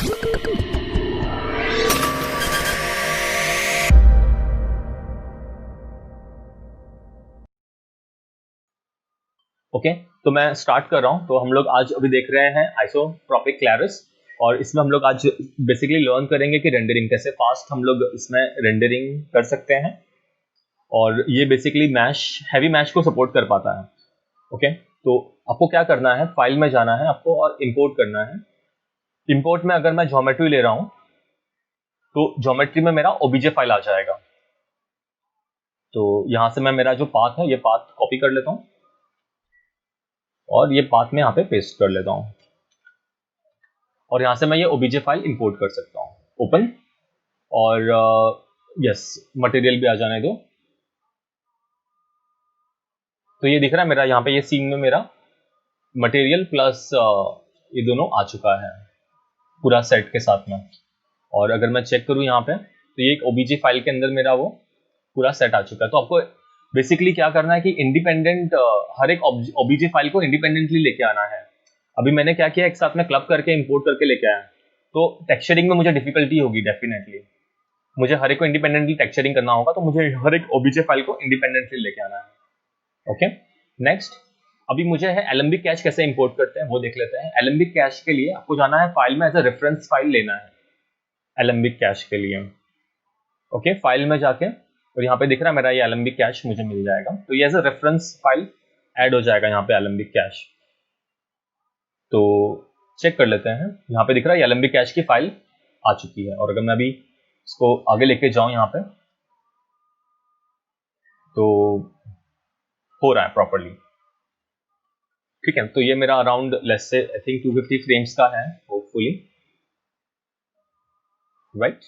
Okay, तो मैं start कर रहा हूँ। तो हम लोग आज अभी देख रहे हैं आइसोट्रॉपिक क्लैरिस, और इसमें हम लोग आज बेसिकली लर्न करेंगे कि रेंडरिंग कैसे फास्ट हम लोग इसमें रेंडरिंग कर सकते हैं, और ये बेसिकली मैश, हैवी मैश को सपोर्ट कर पाता है। ओके, तो आपको क्या करना है, फाइल में जाना है आपको और इंपोर्ट करना है। इंपोर्ट में अगर मैं ज्योमेट्री ले रहा हूँ तो ज्योमेट्री में मेरा ओबीजे फाइल आ जाएगा। तो यहाँ से मैं मेरा जो पाथ है ये पाथ कॉपी कर लेता हूँ और ये पाथ में यहाँ पे पेस्ट कर लेता हूँ, और यहाँ से मैं ये ओबीजे फाइल इंपोर्ट कर सकता हूँ। ओपन, और यस, मटेरियल भी आ जाने दो। तो ये दिख रहा है मेरा यहाँ पे, ये सीन में मेरा मटेरियल प्लस ये दोनों आ चुका है पूरा सेट के साथ में। और अगर मैं चेक करूँ यहाँ पे तो ये एक ओबीजे फाइल के अंदर मेरा वो पूरा सेट आ चुका है। तो आपको बेसिकली क्या करना है कि इंडिपेंडेंट हर एक ओबीजे फाइल को इंडिपेंडेंटली लेके आना है। अभी मैंने क्या किया, एक साथ में क्लब करके इंपोर्ट करके लेके आया, तो टेक्सचरिंग में मुझे डिफिकल्टी होगी डेफिनेटली। मुझे हर एक को इंडिपेंडेंटली टेक्सचरिंग करना होगा, तो मुझे हर एक ओबीजे फाइल को इंडिपेंडेंटली लेके आना है। ओके, नेक्स्ट अभी मुझे है एलएमबी कैश कैसे इंपोर्ट करते हैं वो देख लेते हैं। एलएमबी कैश के लिए आपको जाना है फाइल में, एज अ रेफरेंस फाइल लेना है एलएमबी कैश के लिए। ओके, फाइल में जाके, और यहाँ पे दिख रहा है मेरा ये एलएमबी कैश मुझे मिल जाएगा, तो ये as a reference file add हो जाएगा यहाँ पे एलएमबी कैश। तो चेक कर लेते हैं, यहाँ पे दिख रहा है एलएमबी कैश की फाइल आ चुकी है। और अगर मैं अभी इसको आगे लेके जाऊं यहाँ पे, तो हो रहा है प्रॉपर्ली। ठीक है, तो ये मेरा around let's say I think 250 frames का है होपफुली, राइट।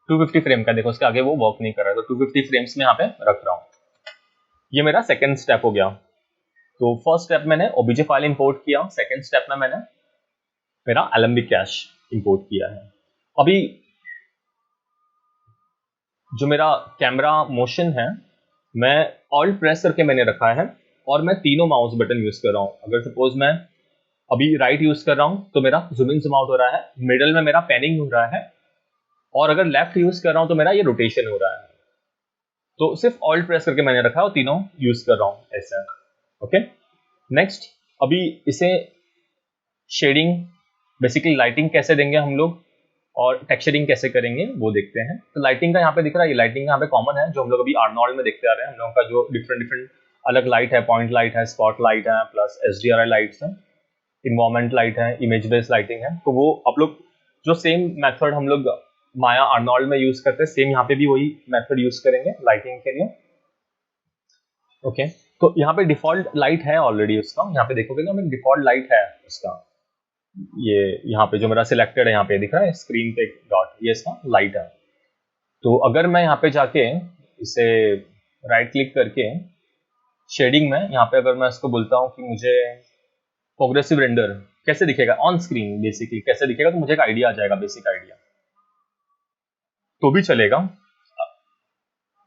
टू 250 फ्रेम का देखो, उसके आगे वो वर्क नहीं कर रहा है, तो 250 फ्रेम्स में यहाँ पे रख रहा हूँ। ये मेरा सेकेंड स्टेप हो गया। तो फर्स्ट स्टेप मैंने ओबीजे फाइल इंपोर्ट किया, सेकेंड स्टेप में मैंने मेरा एलएमबी कैश इंपोर्ट किया है। अभी जो मेरा कैमरा मोशन है, मैं ऑल्ट प्रेस करके मैंने रखा है, और मैं तीनों माउस बटन यूज कर रहा हूँ। अगर सपोज मैं अभी राइट यूज कर रहा हूँ तो मेरा जूम इन जूम आउट हो रहा है, मिडल में मेरा पैनिंग हो रहा है, और अगर लेफ्ट यूज कर रहा हूँ तो मेरा ये रोटेशन हो रहा है। तो सिर्फ ऑल्ट प्रेस करके मैंने रखा है और तीनों यूज कर रहा हूँ ऐसा। ओके, नेक्स्ट अभी इसे शेडिंग, बेसिकली लाइटिंग कैसे देंगे हम लोग और टेक्सचरिंग कैसे करेंगे वो देखते हैं। तो लाइटिंग का यहाँ पे दिख रहा है, ये लाइटिंग यहाँ पे कॉमन है जो हम लोग अभी आर्नोल्ड में देखते आ रहे हैं। हम लोगों का जो डिफरेंट अलग लाइट है, पॉइंट लाइट है, स्पॉट लाइट है, प्लस एसडीआरआई लाइट्स है, इन्वायरमेंट लाइट है, इमेज बेस्ड लाइटिंग है। तो वो आप लोग जो सेम मेथड हम लोग माया आर्नोल्ड में यूज करते हैं, सेम यहाँ पे भी वही मेथड यूज करेंगे लाइटिंग के लिए। ओके, तो यहाँ पे डिफॉल्ट लाइट है ऑलरेडी उसका, यहाँ पे देखोगे ना, डिफॉल्ट लाइट है उसका। ये यहाँ पे जो मेरा सिलेक्टेड है, यहाँ पे दिख रहा है स्क्रीन पे डॉट, ये इसका लाइट है। तो अगर मैं यहाँ पे जाके इसे राइट क्लिक करके शेडिंग में, यहाँ पे अगर मैं इसको बोलता हूँ कि मुझे प्रोग्रेसिव रेंडर कैसे दिखेगा ऑन स्क्रीन, बेसिकली कैसे दिखेगा, तो मुझे एक आइडिया आ जाएगा, बेसिक आइडिया तो भी चलेगा।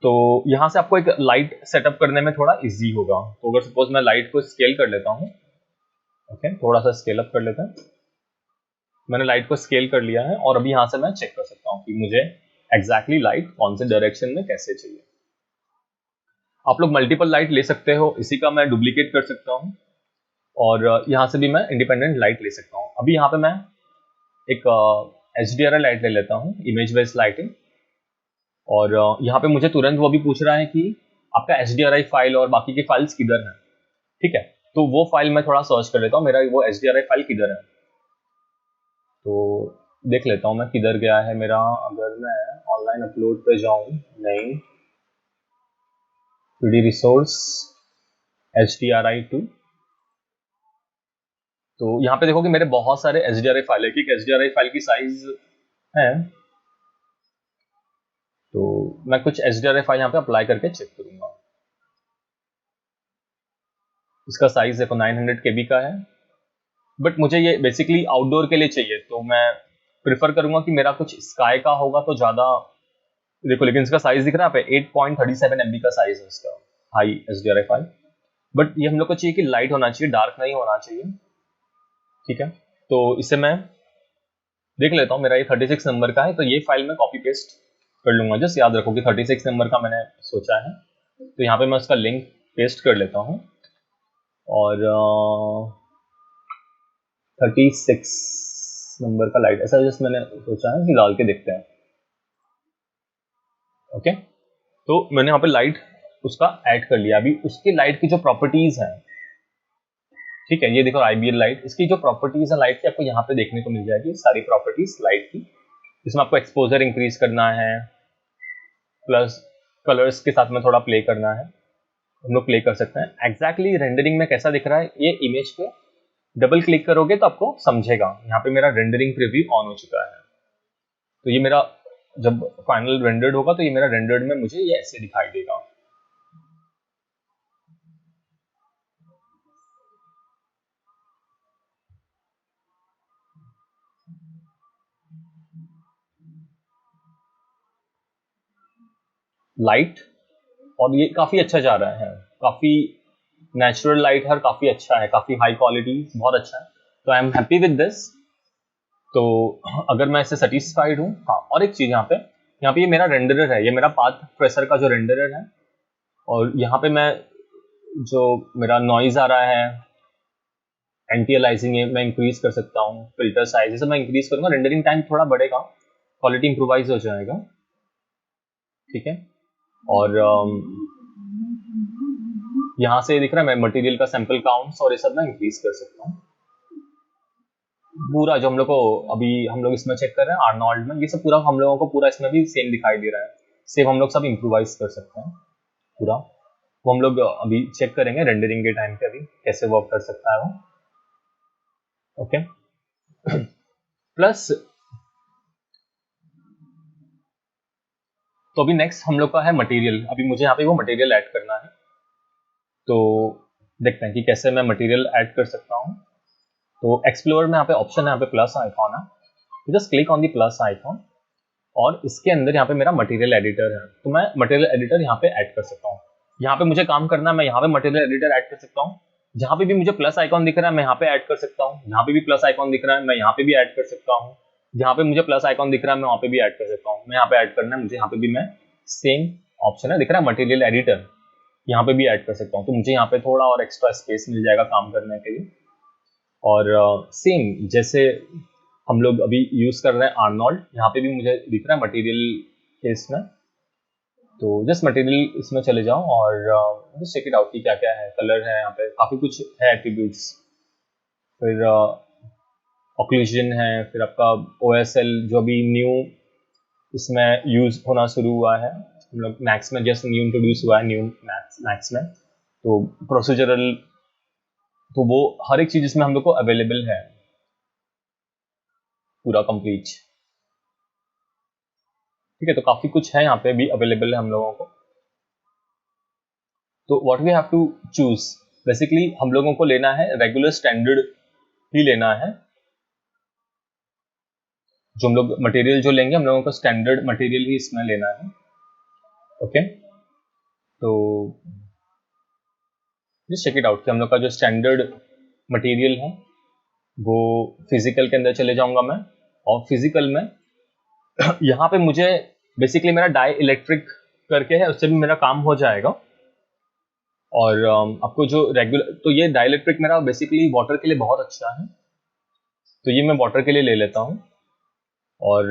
तो यहाँ से आपको एक लाइट सेटअप करने में थोड़ा इजी होगा। तो अगर सपोज मैं लाइट को स्केल कर लेता हूँ, ओके, थोड़ा सा स्केल अप कर लेते हैं। मैंने लाइट को स्केल कर लिया है, और अभी यहाँ से मैं चेक कर सकता हूँ कि मुझे एग्जैक्टली लाइट कौन से डायरेक्शन में कैसे चाहिए। आप लोग मल्टीपल लाइट ले सकते हो, इसी का मैं डुप्लीकेट कर सकता हूँ, और यहाँ से भी मैं इंडिपेंडेंट लाइट ले सकता हूँ। अभी यहाँ पे मैं एक HDRI लाइट ले लेता हूँ, इमेज बेस्ड लाइटिंग, और यहाँ पे मुझे तुरंत वो भी पूछ रहा है कि आपका HDRI फाइल और बाकी की फाइल्स किधर हैं। ठीक है, तो वो फाइल मैं थोड़ा सर्च कर लेता हूँ, मेरा वो HDRI फाइल किधर है, तो देख लेता हूँ मैं किधर गया है मेरा। अगर मैं ऑनलाइन अपलोड पे जाऊँ, नहीं, 3D रिसोर्स HDRI2, तो यहाँ पे देखो कि मेरे बहुत सारे HDRI फाइल है, कि HDRI फाइल की साइज है, तो मैं कुछ HDRI फाइल यहाँ पे अप्लाई करके चेक करूंगा। इसका साइज देखो 900 KB का है, बट मुझे ये बेसिकली आउटडोर के लिए चाहिए, तो मैं प्रिफर करूंगा कि मेरा कुछ स्काई का होगा तो ज़्यादा। देखो लेकिन इसका साइज दिख रहा है पे 8.37 MB का साइज है इसका, हाई HDRI फाइल। बट ये हम लोग को चाहिए कि लाइट होना चाहिए, डार्क नहीं होना चाहिए। ठीक है, तो इसे मैं देख लेता हूँ। मेरा ये 36 नंबर का है, तो ये फाइल मैं कॉपी पेस्ट कर लूंगा। जस्ट याद रखो कि 36 नंबर का मैंने सोचा है, तो यहाँ पे मैं उसका लिंक पेस्ट कर लेता हूँ। और 36 नंबर का लाइट ऐसा जस्ट मैंने सोचा है कि डाल के देखते हैं। ओके, तो मैंने यहाँ पे लाइट उसका ऐड कर लिया। अभी उसकी लाइट की जो प्रॉपर्टीज हैं, ठीक है, ये देखो IBL लाइट, इसकी जो प्रॉपर्टीज है लाइट की आपको यहाँ पे देखने को मिल जाएगी, सारी प्रॉपर्टीज लाइट की। इसमें आपको एक्सपोजर इंक्रीज करना है, प्लस कलर्स के साथ में थोड़ा प्ले करना है, हम लोग प्ले कर सकते हैं। एग्जैक्टली रेंडरिंग में कैसा दिख रहा है, ये इमेज पे डबल क्लिक करोगे तो आपको समझेगा। यहाँ पे मेरा रेंडरिंग प्रीव्यू ऑन हो चुका है, तो ये मेरा जब फाइनल रेंडर्ड होगा तो ये मेरा रेंडर्ड में मुझे ये ऐसे दिखाई देगा। लाइट, और ये काफ़ी अच्छा जा रहा है, काफ़ी नेचुरल लाइट है और काफ़ी अच्छा है, काफ़ी हाई क्वालिटी, बहुत अच्छा है। तो I am happy with this. तो अगर मैं इससे सेटिस्फाइड हूँ, हाँ, और एक चीज़ यहाँ पे ये मेरा रेंडरर है, ये मेरा पाथ ट्रेसर का जो रेंडरर है। और यहाँ पे मैं जो मेरा नॉइज़ आ रहा है, एंटी अलाइजिंग है, मैं इंक्रीज कर सकता हूँ। फिल्टर साइज जैसे मैं इंक्रीज करूँगा, रेंडरिंग टाइम थोड़ा बढ़ेगा, क्वालिटी इंप्रूवाइज हो जाएगा। ठीक है, और यहाँ से दिख रहा है मैं मटेरियल का सैंपल काउंट्स और ये सब मैं इंक्रीज कर सकता हूँ। पूरा जो हम लोग को अभी हम लोग इसमें चेक कर रहे हैं आर्नोल्ड में, ये सब पूरा हम लोगों को पूरा इसमें भी सेम दिखाई दे रहा है। सेम हम लोग सब इम्प्रोवाइज कर सकते हैं पूरा, वो हम लोग अभी चेक करेंगे रेंडरिंग के टाइम पे अभी कैसे वर्क कर सकता है वो। ओके, प्लस तो अभी नेक्स्ट हम लोग का है मटेरियल। अभी मुझे यहाँ पे वो मटेरियल ऐड करना है, तो देखते हैं कि कैसे मैं मटेरियल ऐड कर सकता हूँ। तो एक्सप्लोर में यहाँ पे ऑप्शन है, यहाँ पे प्लस आइकॉन है, तो just click on the plus icon, और इसके अंदर यहाँ पे मेरा मटेरियल एडिटर है, तो मैं मटेरियल एडिटर यहाँ पे ऐड कर सकता हूँ। यहाँ पे मुझे काम करना है, मैं यहाँ पे मटेरियल एडिटर ऐड कर सकता हूँ। जहाँ पे भी मुझे प्लस आइकॉन दिख रहा है मैं यहाँ पे ऐड कर सकता हूँ, जहाँ पे भी प्लस आइकॉन दिख रहा है मैं यहाँ पे भी ऐड कर सकता हूँ, जहाँ पे मुझे प्लस आइकॉन दिख रहा है मैं वहाँ पे भी ऐड कर सकता हूँ। मैं यहाँ पे ऐड करना है मुझे, यहाँ पे भी मैं सेम ऑप्शन है दिख रहा है मटेरियल एडिटर, यहाँ पे भी ऐड कर सकता हूँ। तो मुझे यहाँ पे थोड़ा और एक्स्ट्रा स्पेस मिल जाएगा काम करने के लिए। और सेम जैसे हम लोग अभी यूज कर रहे हैं आर्नोल्ड, यहाँ पे भी मुझे दिख रहा है मटेरियल केस में। तो जस्ट मटेरियल इसमें चले जाओ और जस्ट चेक इट आउट कि क्या क्या है, कलर है, यहाँ पे काफी कुछ है एट्रीब्यूट्स, फिर ऑक्लूजन है, फिर आपका OSL जो अभी न्यू इसमें यूज होना शुरू हुआ है, हम लोग मैक्स में जस्ट न्यू इंट्रोड्यूस हुआ है, न्यू मैक्स में। तो प्रोसीजरल, तो वो हर एक चीज इसमें हम लोग को अवेलेबल है पूरा कंप्लीट। ठीक है, तो काफी कुछ है यहाँ पे भी अवेलेबल है हम लोगों को। तो what we have to choose, basically हम लोगों को लेना है रेगुलर स्टैंडर्ड ही लेना है। जो हम लोग मटेरियल जो लेंगे हम लोगों को स्टैंडर्ड मटेरियल ही इसमें लेना है। ओके, तो जस्ट चेक इट आउट कि हम लोग का जो स्टैंडर्ड मटेरियल है वो फिजिकल के अंदर चले जाऊंगा मैं, और फिजिकल में यहाँ पे मुझे बेसिकली मेरा डाई इलेक्ट्रिक करके है, उससे भी मेरा काम हो जाएगा। और आपको जो रेगुलर, तो ये डाई इलेक्ट्रिक मेरा बेसिकली वाटर के लिए बहुत अच्छा है, तो ये मैं वाटर के लिए ले लेता हूँ। और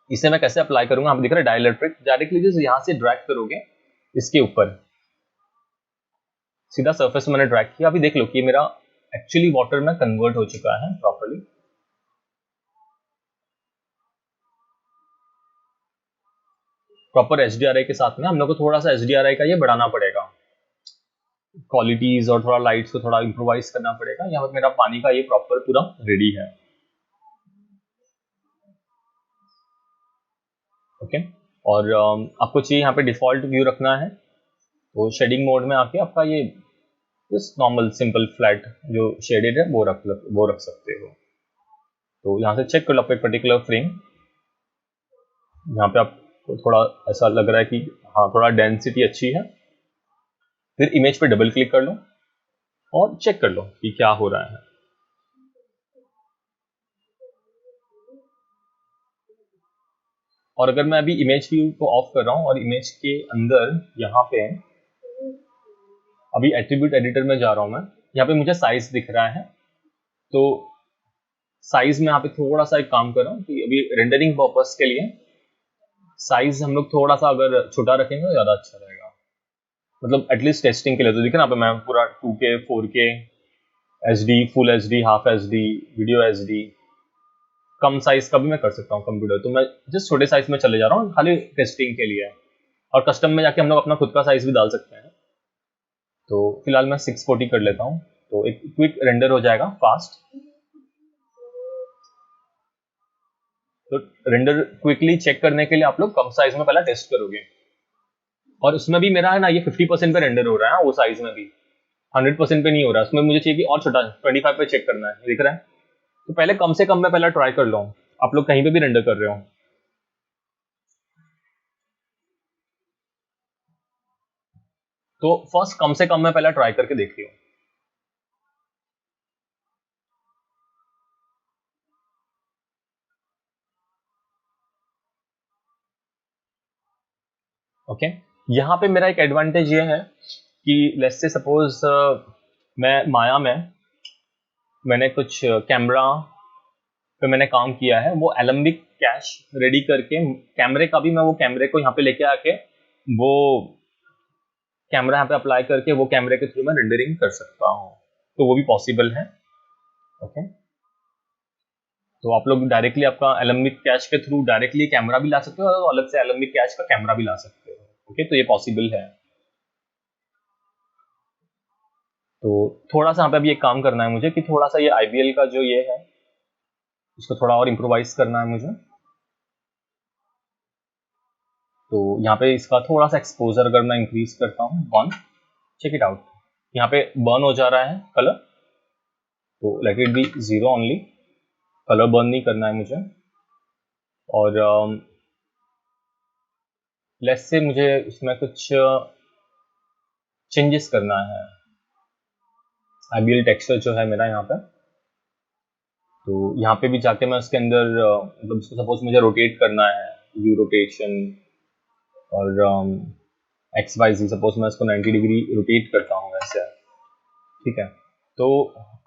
इसे मैं कैसे अप्लाई करूंगा, आप दिख रहा है डाई इलेक्ट्रिक, डायरेक्टली जैसे यहाँ से ड्रैग करोगे इसके ऊपर सीधा सरफेस मैंने ड्रैग किया, अभी देख लो कि मेरा एक्चुअली वाटर में कन्वर्ट हो चुका है प्रॉपर्ली। प्रॉपर HDRI के साथ में हम लोग को थोड़ा सा HDRI का ये बढ़ाना पड़ेगा, क्वालिटीज और थोड़ा लाइट्स को थोड़ा इम्प्रोवाइज करना पड़ेगा। यहाँ पर मेरा पानी का ये प्रॉपर पूरा रेडी है। ओके, और आपको चाहिए यहाँ पे डिफॉल्ट व्यू रखना है, तो शेडिंग मोड में आके आपका ये जस्ट नॉर्मल सिंपल फ्लैट जो शेडेड है वो रख सकते हो। तो यहाँ से चेक कर लो आप एक पर्टिकुलर फ्रेम, यहाँ पे आपको थोड़ा ऐसा लग रहा है कि हाँ थोड़ा डेंसिटी अच्छी है, फिर इमेज पे डबल क्लिक कर लो और चेक कर लो कि क्या हो रहा है। और अगर मैं अभी इमेज व्यू को ऑफ कर रहा हूँ और इमेज के अंदर यहाँ पे अभी एट्रीब्यूट एडिटर में जा रहा हूँ मैं, यहाँ पे मुझे साइज दिख रहा है। तो साइज में यहाँ पे थोड़ा सा एक काम कर रहा हूँ कि अभी रेंडरिंग पर्पस के लिए साइज हम लोग थोड़ा सा अगर छोटा रखेंगे तो ज़्यादा अच्छा रहेगा, मतलब एटलीस्ट टेस्टिंग के लिए। तो दिखे ना, मैं पूरा 2K 4K HD full HD half HD video HD कम साइज का भी मैं कर सकता हूँ कंप्यूटर। तो मैं जस्ट छोटे साइज में चले जा रहा हूँ खाली टेस्टिंग के लिए, और कस्टम में जाके हम लोग अपना खुद का साइज भी डाल सकते हैं। तो फिलहाल मैं 640 कर लेता हूँ, तो एक क्विक रेंडर हो जाएगा फास्ट। तो रेंडर क्विकली चेक करने के लिए आप लोग कम साइज में पहले टेस्ट करोगे, और उसमें भी मेरा है ना ये 50% पे रेंडर हो रहा है, वो साइज में भी 100% पे नहीं हो रहा है। उसमें मुझे चाहिए कि और छोटा 25 पे चेक करना है, दिख रहा है। तो पहले कम से कम में पहले ट्राई कर लो, आप लोग कहीं पे भी रेंडर कर रहे हो। तो फर्स्ट कम से कम में पहले ट्राई करके देख लियो। ओके, यहाँ पे मेरा एक एडवांटेज ये है कि लेट्स से सपोज मैं माया में मैंने कुछ कैमरा पे मैंने काम किया है, वो एलम्बिक कैश रेडी करके कैमरे का भी मैं वो कैमरे को यहाँ पे लेके आके वो कैमरा यहाँ पे अप्लाई करके वो कैमरे के थ्रू मैं रेंडरिंग कर सकता हूँ, तो वो भी पॉसिबल है। ओके, तो आप लोग डायरेक्टली आपका एलम्बिक कैश के थ्रू डायरेक्टली कैमरा भी ला सकते हो और अलग से एलम्बिक कैश का कैमरा भी ला सकते हो। ओके, तो ये पॉसिबल है। तो थोड़ा सा यहाँ पे अभी एक काम करना है मुझे कि थोड़ा सा ये IBL का जो ये है इसको थोड़ा और इम्प्रोवाइज करना है मुझे। तो यहाँ पे इसका थोड़ा सा एक्सपोजर अगर मैं इंक्रीज करता हूँ 1, चेक इट आउट, यहाँ पे बर्न हो जा रहा है कलर। तो let it be 0 only, colour burn नहीं करना है मुझे। और लेट्स से मुझे इसमें कुछ चेंजेस करना है। IBL टेक्सचर जो है मेरा यहाँ पे, तो यहाँ पे भी जाके मैं उसके अंदर मतलब इसको सपोज मुझे रोटेट करना है, व्यू रोटेशन और XYZ, सपोज मैं इसको 90 डिग्री रोटेट करता हूँ ऐसे, ठीक है। तो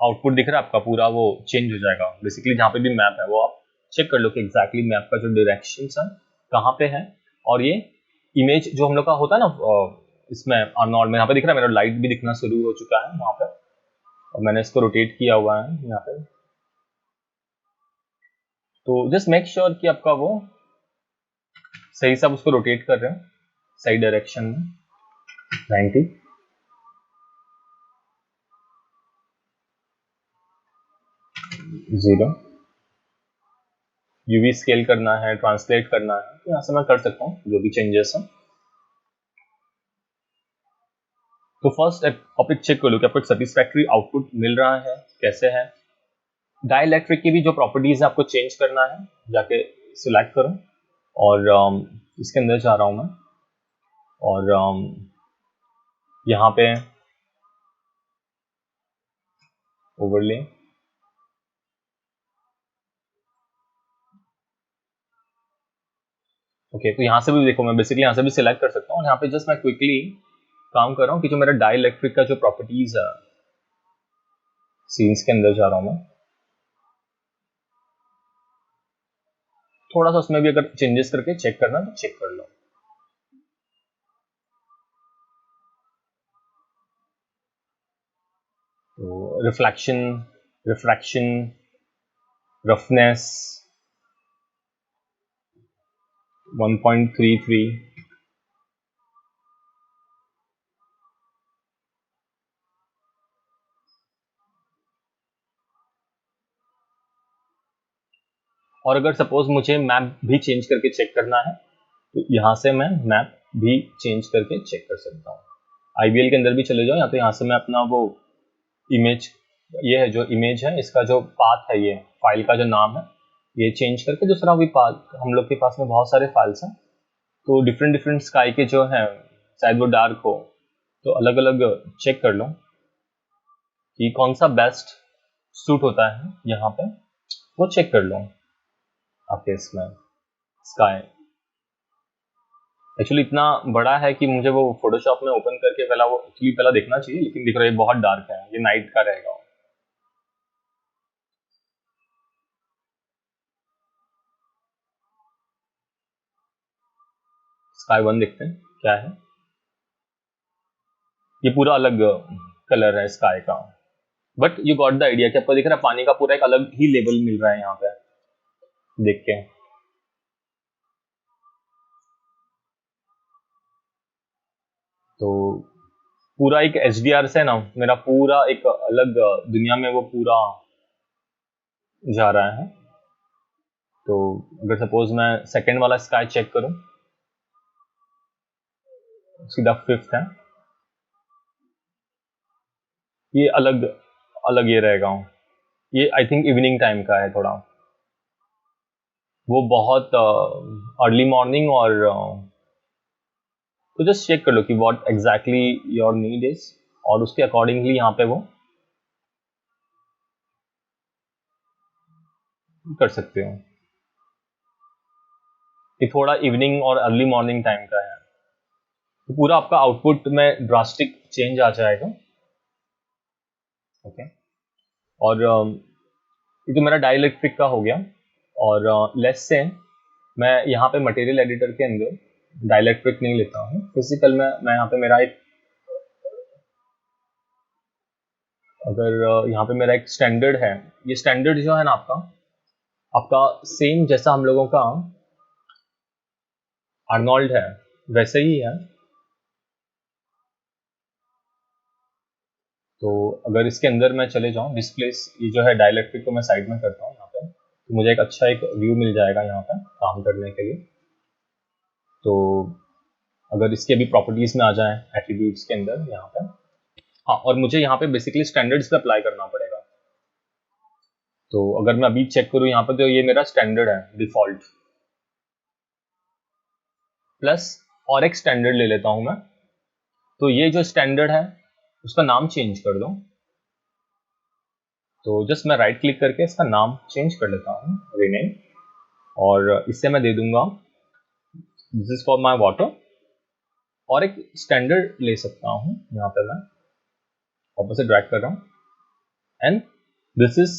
आउटपुट दिख रहा है आपका पूरा वो चेंज हो जाएगा। बेसिकली जहाँ पे भी मैप है वो आप चेक कर लो कि एग्जैक्टली मैप का जो डायरेक्शन है कहाँ पे है। और ये इमेज जो हम लोग का होता है ना इसमें आर्नोल्ड में, यहाँ पे दिख रहा है मेरा लाइट भी दिखना शुरू हो चुका है वहाँ पे, और मैंने इसको रोटेट किया हुआ है यहाँ पे। तो जस्ट मेक श्योर कि आपका वो सही से आप उसको रोटेट कर रहे हो सही डायरेक्शन में 90। जीरो यूवी स्केल करना है, ट्रांसलेट करना है, तो यहाँ से मैं कर सकता हूँ जो भी चेंजेस हैं। तो फर्स्ट आप एक चेक कर लो कि आपको एक सेटिस्फैक्टरी आउटपुट मिल रहा है कैसे है। डाइलेक्ट्रिक की भी जो प्रॉपर्टीज है आपको चेंज करना है, जाके सिलेक्ट करो और इसके अंदर जा रहा हूँ मैं और यहाँ पे ओवरले ओके। तो यहाँ से भी देखो मैं बेसिकली यहाँ से भी सिलेक्ट कर सकता हूँ, और यहाँ पे जस्ट मैं क्विकली काम कर रहा हूँ कि जो मेरा डाइलेक्ट्रिक का जो प्रॉपर्टीज है सीन्स के अंदर जा रहा हूँ मैं, थोड़ा सा उसमें भी अगर चेंजेस करके चेक करना तो चेक कर लो। तो रिफ्रैक्शन, रफनेस 1.33, और अगर सपोज मुझे मैप भी चेंज करके चेक करना है तो यहाँ से मैं मैप भी चेंज करके चेक कर सकता हूँ। IBL के अंदर भी चले जाओ, या तो यहाँ से मैं अपना वो इमेज, ये है जो इमेज है, इसका जो पाथ है, ये फाइल का जो नाम है, ये चेंज करके दूसरा भी पाथ, हम लोग के पास में बहुत सारे फाइल्स हैं, तो डिफरेंट डिफरेंट स्काई के जो हैं, शायद वो डार्क हो, तो अलग अलग चेक कर लो कि कौन सा बेस्ट सूट होता है यहाँ पे, वो चेक कर लो आपके इसमें स्काई। एक्चुअली इतना बड़ा है कि मुझे वो फोटोशॉप में ओपन करके पहला देखना चाहिए, लेकिन दिख रहा है बहुत डार्क है, ये नाइट का रहेगा। स्काई वन देखते हैं क्या है। ये पूरा अलग कलर है स्काई का, but you got the idea कि आपको दिख रहा है पानी का पूरा एक अलग ही लेवल मिल रहा है यहाँ पे देख के। तो पूरा एक HDR से ना मेरा पूरा एक अलग दुनिया में वो पूरा जा रहा है। तो अगर सपोज मैं सेकंड वाला स्काई चेक करूं, सीधा फिफ्थ है, ये अलग अलग ये रहेगा, ये आई थिंक इवनिंग टाइम का है थोड़ा, वो बहुत अर्ली मॉर्निंग, और तो जस्ट चेक कर लो कि what exactly your need is, और उसके अकॉर्डिंगली यहाँ पे वो कर सकते हो कि थोड़ा इवनिंग और अर्ली मॉर्निंग टाइम का है, तो पूरा आपका आउटपुट में ड्रास्टिक चेंज आ जाएगा। ओके, और ये तो मेरा डाइलेक्ट्रिक का हो गया, और लेस से मैं यहाँ पे मटेरियल एडिटर के अंदर डाइलेक्ट्रिक नहीं लेता हूँ, फिजिकल में मैं यहाँ पे मेरा एक, अगर यहाँ पे मेरा एक स्टैंडर्ड है, ये स्टैंडर्ड जो है ना आपका आपका सेम जैसा हम लोगों का आर्नोल्ड है वैसे ही है। तो अगर इसके अंदर मैं चले जाऊँ, डिस्प्लेस, ये जो है डाइलेक्ट्रिक को मैं साइड में करता हूँ यहाँ पे, तो मुझे एक अच्छा एक व्यू मिल जाएगा यहाँ पे काम करने के लिए। तो अगर इसके अभी प्रॉपर्टीज में आ जाए एट्रीब्यूट्स के अंदर यहाँ पे, हाँ, और मुझे यहाँ पे बेसिकली स्टैंडर्ड्स पे अप्लाई करना पड़ेगा। तो अगर मैं अभी चेक करूँ यहाँ पे, तो ये मेरा स्टैंडर्ड है डिफॉल्ट, प्लस और एक स्टैंडर्ड ले लेता हूँ मैं, तो ये जो स्टैंडर्ड है उसका नाम चेंज कर दो। तो जस्ट मैं राइट क्लिक करके इसका नाम चेंज कर लेता हूँ, रीनेम, और इससे मैं दे दूंगा this is for my water, और एक स्टैंडर्ड ले सकता हूँ यहाँ पे मैं वापस से ड्रैग कर रहा हूँ, एंड दिस इज,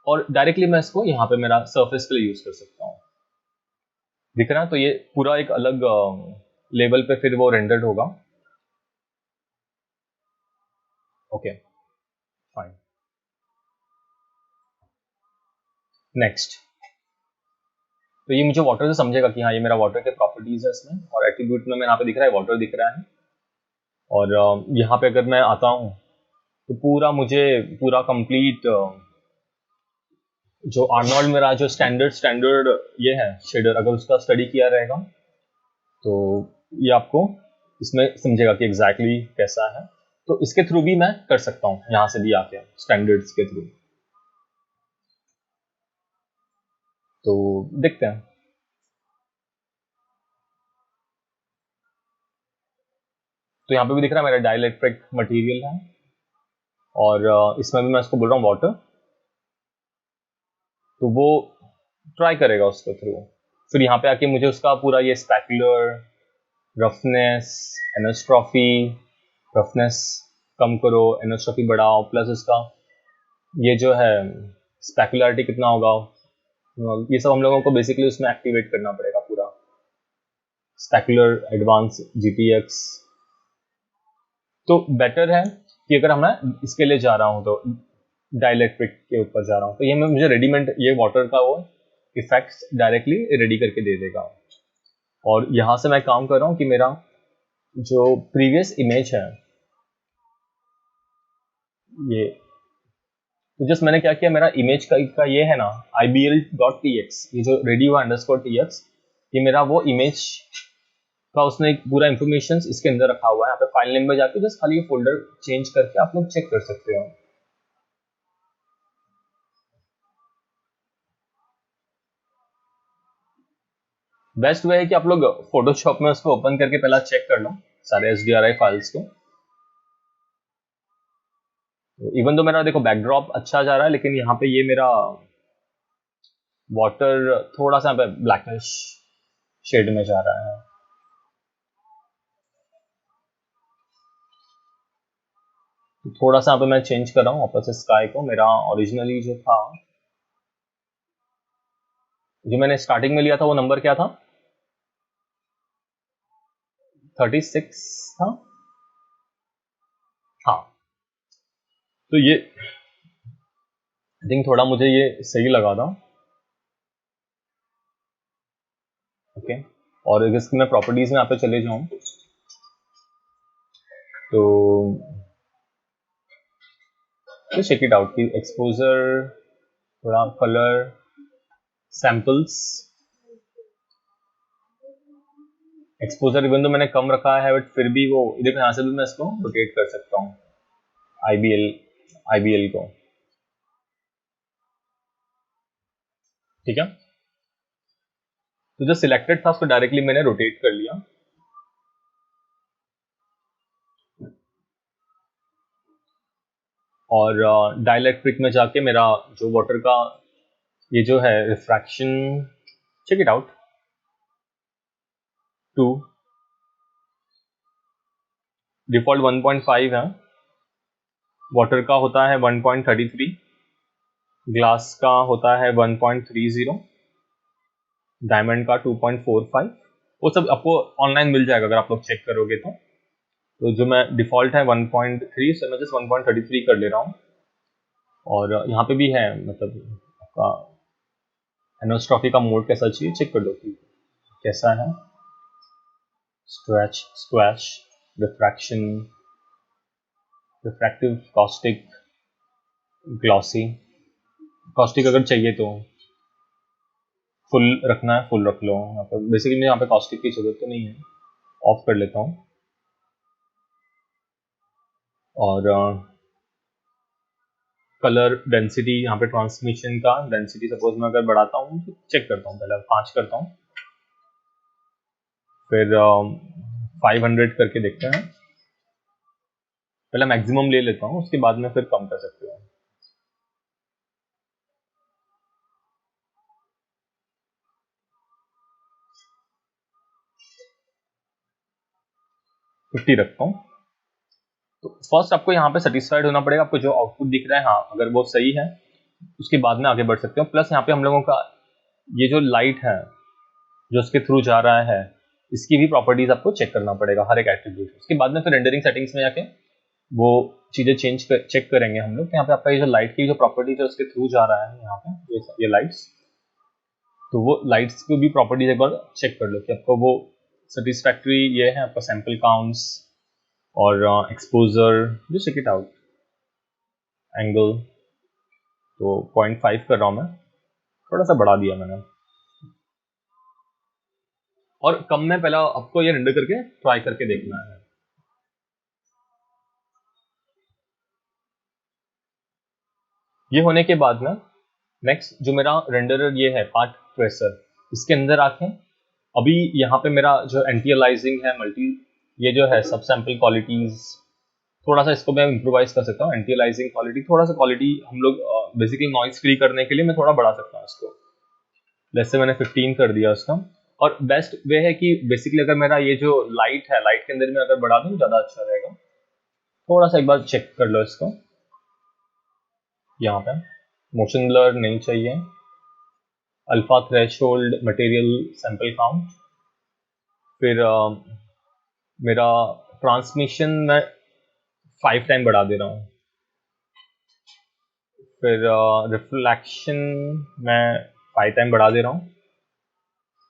और डायरेक्टली मैं इसको यहाँ पे मेरा सरफेस के लिए यूज कर सकता हूँ, दिख रहा है। तो ये पूरा एक अलग लेवल पे फिर वो रेंडर्ड होगा। Okay fine, next. तो ये मुझे वाटर से समझेगा कि हाँ ये मेरा वाटर के प्रॉपर्टीज है इसमें, और एट्रीब्यूट में मेरे यहाँ पे दिख रहा है वाटर दिख रहा है, और यहाँ पे अगर मैं आता हूँ तो पूरा मुझे पूरा कंप्लीट जो आर्नोल्ड मेरा जो स्टैंडर्ड ये है शेडर, अगर उसका स्टडी किया रहेगा तो ये आपको इसमें समझेगा कि एग्जैक्टली कैसा है। तो इसके थ्रू भी मैं कर सकता हूँ, यहाँ से भी आके स्टैंडर्ड्स के थ्रू। तो देखते हैं। तो यहाँ पे भी दिख रहा है मेरा डाइलेक्ट्रिक मटेरियल है, और इसमें भी मैं इसको बोल रहा हूँ वाटर, तो वो ट्राई करेगा उसके थ्रू। फिर यहाँ पे आके मुझे उसका पूरा ये स्पैकुलर, रफनेस, एनोस्ट्रॉफी, रफनेस कम करो, एनोस्ट्रॉफी बढ़ाओ, प्लस उसका ये जो है स्पैकुलरिटी कितना होगा, ये सब हम लोगों को बेसिकली उसमें एक्टिवेट करना पड़ेगा पूरा स्पैकुलर एडवांस GTX। तो बेटर है कि अगर मैं इसके लिए जा रहा हूँ तो डाइलेक्ट्रिक के ऊपर जा रहा हूँ, तो ये मुझे रेडीमेड ये वाटर का वो इफेक्ट्स डायरेक्टली रेडी करके दे देगा। और यहाँ से मैं काम कर रहा हूँ कि मेरा जो प्रीवियस इमेज है ये, तो जस्ट मैंने क्या किया, मेरा इमेज का ये है ना ibl.tx, ये जो ready हुआ _tx, ये मेरा वो इमेज का उसने एक पूरा इन्फॉर्मेशन इसके अंदर रखा हुआ है। यहाँ पे फाइल नेम में जाके जस्ट खाली ये फोल्डर चेंज करके आप लोग चेक कर सकते हो। बेस्ट वे है कि आप लोग फोटोशॉप में उसको ओपन करके पहला चेक कर लो सारे HDRI फाइल्स को। इवन तो मेरा देखो बैकड्रॉप अच्छा जा रहा है, लेकिन यहाँ पे ये मेरा वाटर थोड़ा सा ब्लैकिश शेड में जा रहा है। तो थोड़ा सा यहाँ पे मैं चेंज कर रहा हूँ वापस स्काई को। मेरा ओरिजिनली जो था, जो मैंने स्टार्टिंग में लिया था, वो नंबर क्या था? 36 था। हाँ, तो ये आई थिंक थोड़ा मुझे ये सही लगा था। ओके, और इसकी मैं प्रॉपर्टीज में यहाँ पे चले जाऊँ तो चेक इट आउट कि एक्सपोजर, थोड़ा कलर, सैम्पल्स, एक्सपोजर इवन तो मैंने कम रखा है, बट फिर भी वो देखो यहाँ से भी मैं इसको रोटेट कर सकता हूँ IBL को। ठीक है, तो जो सिलेक्टेड था उसको डायरेक्टली मैंने रोटेट कर लिया। और डाइलेक्ट्रिक में जाके मेरा जो वाटर का ये जो है refraction, check it out, 2 default 1.5 है, वाटर का होता है 1.33, ग्लास का होता है 1.30, डायमंड का 2.45। वो सब आपको ऑनलाइन मिल जाएगा अगर आप लोग चेक करोगे तो जो मैं डिफॉल्ट है 1.3 से मैं जस्ट 1.33 कर ले रहा हूँ। और यहाँ पे भी है, मतलब आपका एनोस्ट्रॉफी का मोड कैसा चाहिए चेक कर लो कि कैसा है। Stretch, squash, refraction, refractive, caustic, glossy. Caustic अगर चाहिए तो फुल रखना है, फुल रख लो। यहाँ पर बेसिकली यहाँ पे कॉस्टिक की जरूरत तो नहीं है, ऑफ कर लेता हूँ। और कलर डेंसिटी, यहाँ पे ट्रांसमिशन का डेंसिटी सपोज मैं अगर बढ़ाता हूँ तो चेक करता हूँ, पहले 5 करता हूँ, फिर 500 करके देखते हैं। पहले मैक्सिमम ले लेता हूँ, उसके बाद में फिर कम कर सकते हो। फिफ्टी रखता हूँ। तो फर्स्ट आपको यहाँ पे सेटिस्फाइड होना पड़ेगा, आपको जो आउटपुट दिख रहा है, हाँ अगर वो सही है उसके बाद में आगे बढ़ सकते हो। प्लस यहाँ पे हम लोगों का ये जो लाइट है जो इसके थ्रू जा रहा है, इसकी भी प्रॉपर्टीज आपको चेक करना पड़ेगा, हर एक एट्रीब्यूट। उसके बाद में फिर रेंडरिंग सेटिंग्स में जाके वो चीजें चेक करेंगे हम लोग। यहाँ पे आपका ये जो लाइट की जो प्रॉपर्टीज है उसके थ्रू जा रहा है, यहाँ पे ये लाइट्स, तो वो लाइट्स की भी प्रॉपर्टीज एक बार चेक कर लो कि आपको वो सेटिस्फैक्ट्री ये है। आपका सैंपल काउंट्स और एक्सपोजर, जो चेक इट आउट, एंगल तो 0.5 कर रहा हूँ मैं, थोड़ा सा बढ़ा दिया मैंने। और कम में पहला आपको ये रेंडर करके ट्राई करके देखना है। ये होने के बाद में नेक्स्ट जो मेरा रेंडरर ये है पार्ट ट्रेसर, इसके अंदर आके अभी यहाँ पे मेरा जो एंटी अलाइजिंग है, मल्टी ये जो है सब सैंपल क्वालिटीज, थोड़ा सा इसको मैं इम्प्रोवाइज कर सकता हूँ। एंटी अलाइजिंग क्वालिटी, थोड़ा सा क्वालिटी हम लोग बेसिकली नॉइस फ्री करने के लिए मैं थोड़ा बढ़ा सकता हूँ इसको। जैसे मैंने 15 कर दिया उसका। और बेस्ट वे है कि बेसिकली अगर मेरा ये जो लाइट है, लाइट के अंदर में अगर बढ़ा दूँ ज़्यादा अच्छा रहेगा। थोड़ा सा एक बार चेक कर लो इसको, यहाँ पे मोशन ब्लर नहीं चाहिए, alpha threshold, material sample count, फिर मेरा ट्रांसमिशन मैं 5 टाइम बढ़ा दे रहा हूँ, फिर रिफ्लेक्शन मैं 5 टाइम बढ़ा दे रहा हूँ,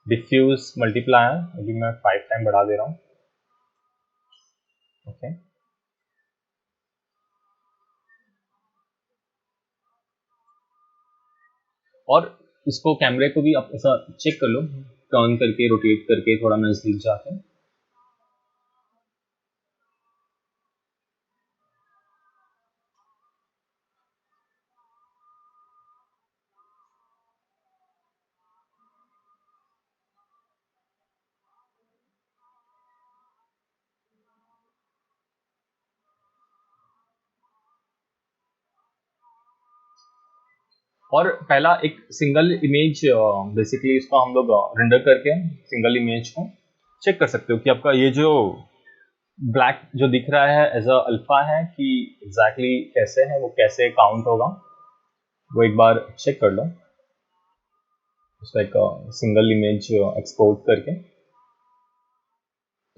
डिफ्यूज मल्टीप्लायर अभी मैं 5 टाइम बढ़ा दे रहा हूँ। ओके, और इसको कैमरे को भी आप ऐसा चेक कर लो, टर्न करके, रोटेट करके, थोड़ा नजदीक जाके। और पहला एक सिंगल इमेज, बेसिकली इसको हम लोग रेंडर करके सिंगल इमेज को चेक कर सकते हो कि आपका ये जो ब्लैक जो दिख रहा है एज अ अल्फा है कि एग्जैक्टली कैसे है, वो कैसे काउंट होगा, वो एक बार चेक कर लो। उसका एक सिंगल इमेज एक्सपोर्ट करके,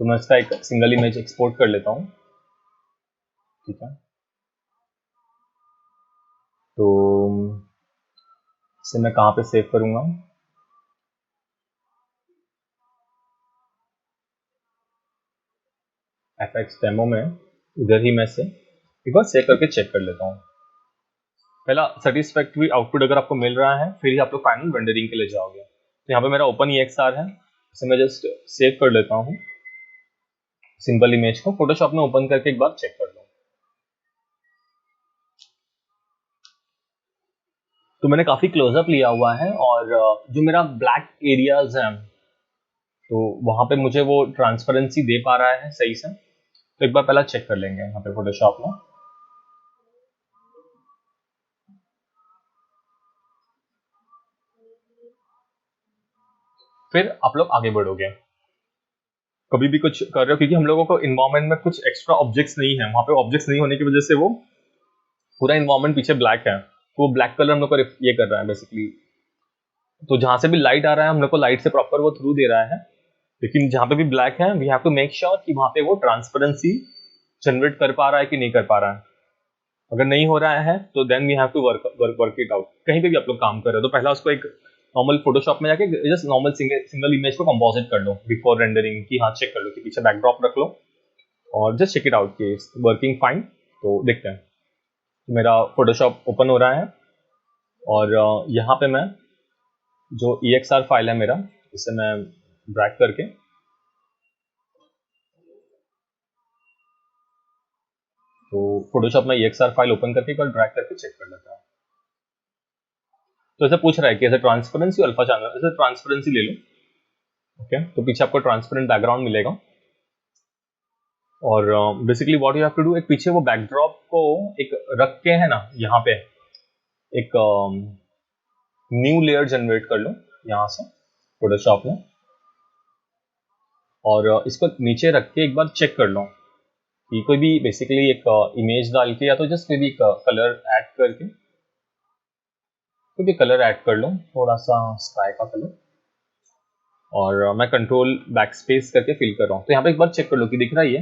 तो मैं इसका एक सिंगल इमेज एक्सपोर्ट कर लेता हूँ, ठीक है। तो इसे मैं कहाँ पे सेव करूँगा, एफएक्स डेमो में, इधर ही मैं से एक बार सेव करके चेक कर लेता हूँ। पहला सेटिस्फैक्टरी आउटपुट अगर आपको मिल रहा है, फिर ही आप लोग फाइनल रेंडरिंग के लिए जाओगे। तो यहाँ पे मेरा ओपन EXR है, इसे मैं जस्ट सेव कर लेता हूँ सिंपल इमेज को। फोटोशॉप में ओपन करके एक बार चेक कर लो। तो मैंने काफी क्लोजअप लिया हुआ है, और जो मेरा ब्लैक एरियाज हैं, तो वहां पे मुझे वो ट्रांसपेरेंसी दे पा रहा है सही से। तो एक बार पहला चेक कर लेंगे यहाँ पे फोटोशॉप में। फिर आप लोग आगे बढ़ोगे, कभी भी कुछ कर रहे हो, क्योंकि हम लोगों को इन्वायरमेंट में कुछ एक्स्ट्रा ऑब्जेक्ट्स नहीं है, वहां पे ऑब्जेक्ट्स नहीं होने की वजह से वो पूरा इन्वायरमेंट पीछे ब्लैक है, तो वो ब्लैक कलर हम लोग को ये कर रहा है बेसिकली। तो जहां से भी लाइट आ रहा है, हम लोग को लाइट से प्रॉपर वो थ्रू दे रहा है, लेकिन जहां पे भी ब्लैक है, we have to make sure कि वहां पे वो ट्रांसपेरेंसी जनरेट कर पा रहा है कि नहीं कर पा रहा है। अगर नहीं हो रहा है तो then we have to work it out. कहीं पे भी आप लोग काम कर रहे हो, तो पहला उसको एक नॉर्मल फोटोशॉप में जाके जस्ट नॉर्मल सिंगल इमेज को कंपोजिट कर लो बिफोर रेंडरिंग, की हाँ चेक कर लो कि पीछे बैकड्रॉप रख लो, और जस्ट चेक इट आउट कि वर्किंग फाइन। तो देखते हैं, मेरा फोटोशॉप ओपन हो रहा है, और यहाँ पे मैं जो EXR फाइल है मेरा, इसे मैं ड्रैग करके, तो फोटोशॉप में EXR फाइल ओपन करके एक बार ड्रैग करके चेक कर लेता हूँ। तो ऐसे पूछ रहा है कि ऐसे ट्रांसपेरेंसी अल्फा चैनल, ऐसे ट्रांसपेरेंसी ले लो, ओके। तो पीछे आपको ट्रांसपेरेंट बैकग्राउंड मिलेगा, और basically what you have to do, एक पीछे वो बैकड्रॉप को एक रख के है ना, यहाँ पे एक न्यू लेयर जनरेट कर लो यहाँ से फोटोशॉप में, और इसको नीचे रख के एक बार चेक कर लो कि कोई भी बेसिकली एक इमेज डाल के, या तो जस्ट कोई भी कलर ऐड करके, कोई भी कलर ऐड कर लो, थोड़ा सा स्काई का कलर, और मैं कंट्रोल बैक स्पेस करके फिल कर रहा हूँ। तो यहाँ पे एक बार चेक कर लो कि दिख रहा है ये,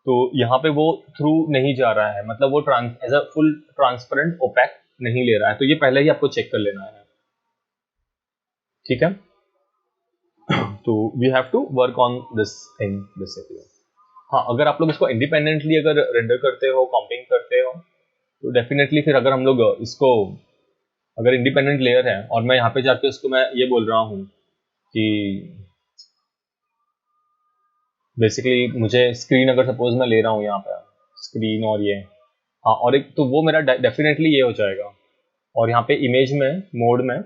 तो यहाँ पे वो थ्रू नहीं जा रहा है, मतलब वो as a full transparent opaque नहीं ले रहा है। तो ये पहले ही आपको चेक कर लेना है, ठीक है। तो we have to work on this thing basically. हाँ, अगर आप लोग इसको इंडिपेंडेंटली अगर रेंडर करते हो, कॉम्पिंग करते हो, तो डेफिनेटली फिर अगर हम लोग इसको, अगर इंडिपेंडेंट लेयर है और मैं यहाँ पे जाके उसको मैं ये बोल रहा हूँ कि बेसिकली मुझे स्क्रीन, अगर सपोज मैं ले रहा हूँ यहाँ पे स्क्रीन और ये, हाँ, और एक तो वो मेरा डेफिनेटली ये हो जाएगा, और यहाँ पे इमेज में मोड में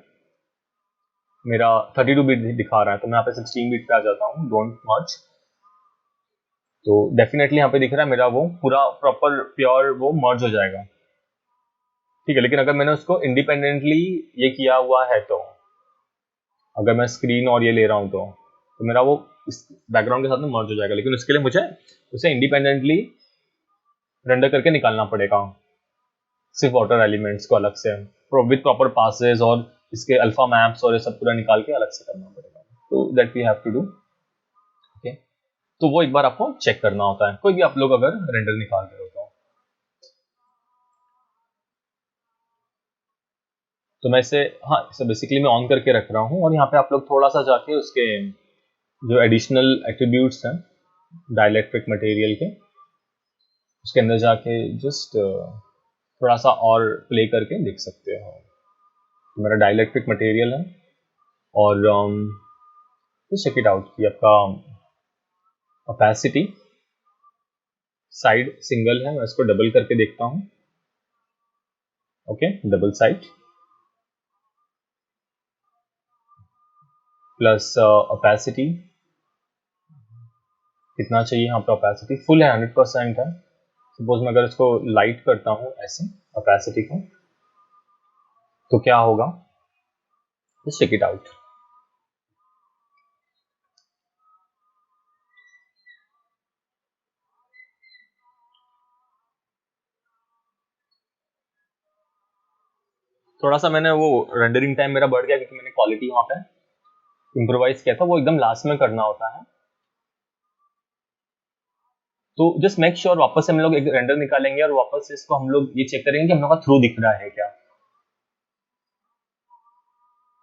मेरा 32 बिट दिखा रहा है, तो मैं यहाँ पे 16 बिट पे आ जाता हूँ, डोंट मर्ज। तो डेफिनेटली यहाँ पे दिख रहा है मेरा वो पूरा प्रॉपर प्योर वो मर्ज हो जाएगा, ठीक है। लेकिन अगर मैंने उसको इंडिपेंडेंटली ये किया हुआ है, तो अगर मैं स्क्रीन और ये ले रहा हूँ, तो मेरा वो इस बैकग्राउंड के साथ में मर्ज हो जाएगा, लेकिन उसके लिए मुझे उसे इंडिपेंडेंटली रेंडर करके निकालना पड़ेगा, सिर्फ वाटर एलिमेंट्स को अलग से विद प्रॉपर पासेस, और इसके अल्फा मैप्स और ये सब पूरा निकाल के अलग से करना पड़ेगा। तो that we have to do, okay. तो वो एक बार आपको चेक करना होता है, कोई भी आप लोग अगर रेंडर निकाल रहे हो तो मैं इसे, हाँ, इसे बेसिकली मैं ऑन करके रख रहा हूँ, और यहाँ पे आप लोग थोड़ा सा जाके उसके जो एडिशनल एट्रीब्यूट्स हैं डाइलेक्ट्रिक मटेरियल के, उसके अंदर जाके जस्ट थोड़ा सा और प्ले करके देख सकते हो। तो मेरा डाइलेक्ट्रिक मटेरियल है, और चेक इट आउट कि आपका ओपेसिटी साइड सिंगल है, मैं इसको डबल करके देखता हूँ, okay, double side plus opacity कितना चाहिए, यहाँ पे ओपेसिटी फुल है, 100% है। सपोज मैं अगर इसको लाइट करता हूँ ऐसे ओपेसिटी को, तो क्या होगा, जस्ट चेक इट आउट। थोड़ा सा मैंने वो रेंडरिंग टाइम मेरा बढ़ गया क्योंकि मैंने क्वालिटी वहां पे इम्प्रोवाइज किया था, वो एकदम लास्ट में करना होता है। तो जस्ट मेक श्योर वापस से हम लोग एक रेंडर निकालेंगे और वापस से इसको हम लोग ये चेक करेंगे कि हम लोग का थ्रू दिख रहा है क्या।